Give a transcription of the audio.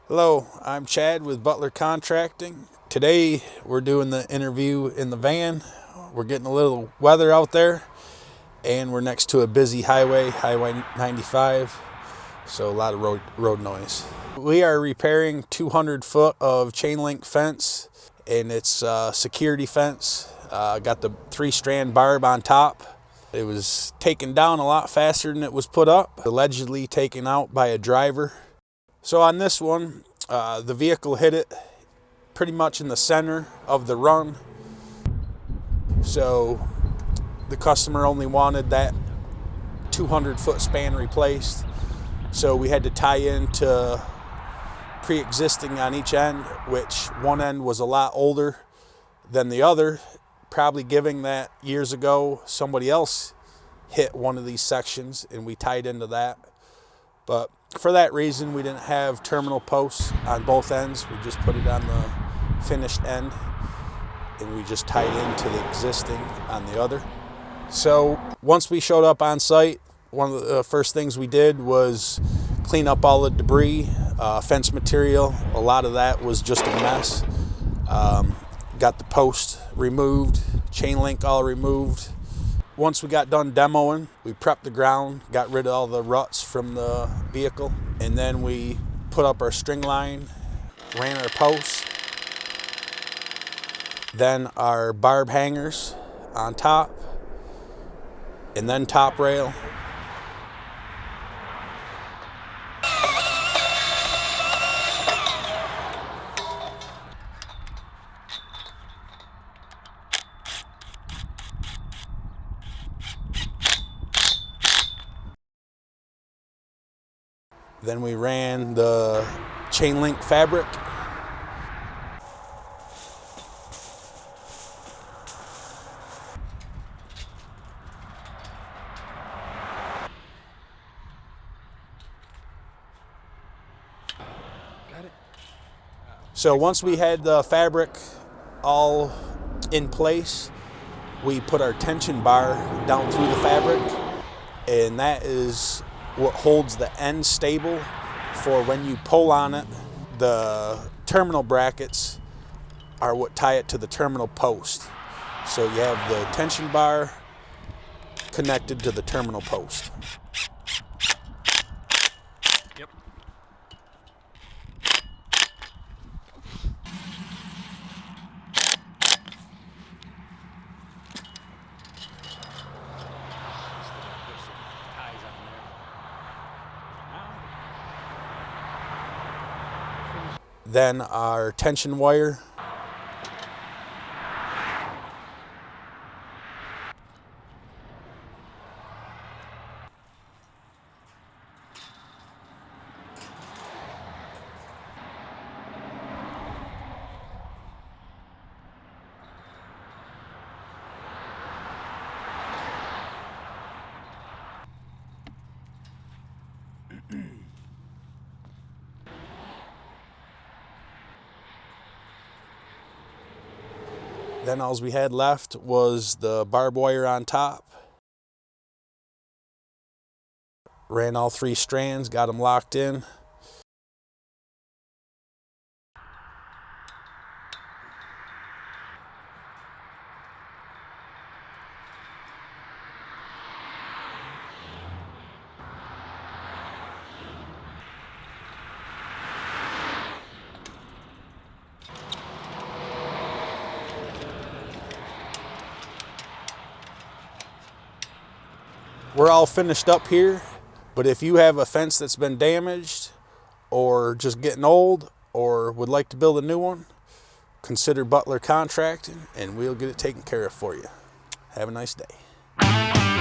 Hello, I'm Chad with Butler Contracting. Today we're doing the interview in the van. We're getting a little weather out there and we're next to a busy highway, Highway 95, so a lot of road noise. We are repairing 200 foot of chain link fence, and it's a security fence. Got the 3-strand barb on top. It was taken down a lot faster than it was put up, allegedly taken out by a driver. So on this one, the vehicle hit it pretty much in the center of the run. So the customer only wanted that 200 foot span replaced. So we had to tie into pre-existing on each end, which one end was a lot older than the other, probably giving that years ago somebody else hit one of these sections and we tied into that. But for that reason, we didn't have terminal posts on both ends. We just put it on the finished end and we just tied into the existing on the other. So once we showed up on site, one of the first things we did was clean up all the debris, fence material. A lot of that was just a mess. Got the post removed, chain link all removed. Once we got done demoing, we prepped the ground, got rid of all the ruts from the vehicle, and then we put up our string line, ran our posts, then our barb hangers on top, and then top rail. Then we ran the chain link fabric. Got it. So once we had the fabric all in place, we put our tension bar down through the fabric, and that is what holds the end stable for when you pull on it. The terminal brackets are what tie it to the terminal post. So you have the tension bar connected to the terminal post. Yep. Then our tension wire. Then all we had left was the barbed wire on top. Ran all 3 strands, got them locked in. We're all finished up here, but if you have a fence that's been damaged or just getting old or would like to build a new one, consider Butler Contracting and we'll get it taken care of for you. Have a nice day.